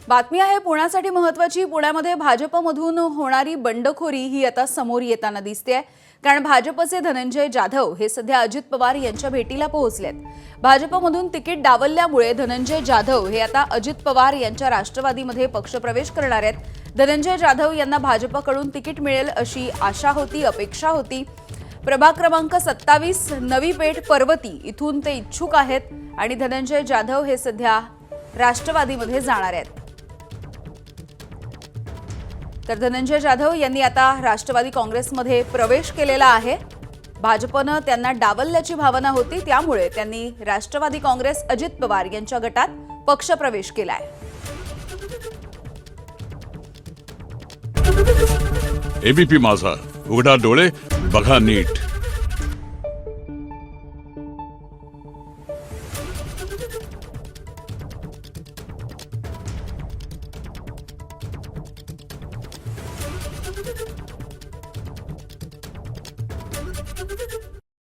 बातमी आहे पुण्यासाठी महत्त्वाची। पुण्यामध्ये भाजपमधून होणारी बंडखोरी ही आता समोर येताना दिसते आहे, कारण भाजपचे धनंजय जाधव हे सध्या अजित पवार यांच्या भेटीला पोहोचलेत। भाजपमधून तिकीट डावलल्यामुळे धनंजय जाधव हे आता अजित पवार यांच्या राष्ट्रवादीमध्ये पक्षप्रवेश करणार आहेत। धनंजय जाधव यांना भाजपकडून तिकीट मिळेल अशी आशा होती, अपेक्षा होती। प्रभाग क्रमांक 27 नवी पेठ पर्वती इथून ते इच्छुक आहेत आणि धनंजय जाधव हे सध्या राष्ट्रवादीमध्ये जाणार आहेत। तर धनंजय जाधव यांनी आता राष्ट्रवादी काँग्रेसमध्ये प्रवेश केलेला आहे। भाजपने त्यांना डावलल्याची भावना होती, त्यामुळे त्यांनी राष्ट्रवादी काँग्रेस अजित पवार यांच्या गटात पक्षप्रवेश केलाय। एबीपी माझा, उघडा डोळे बघा नीट।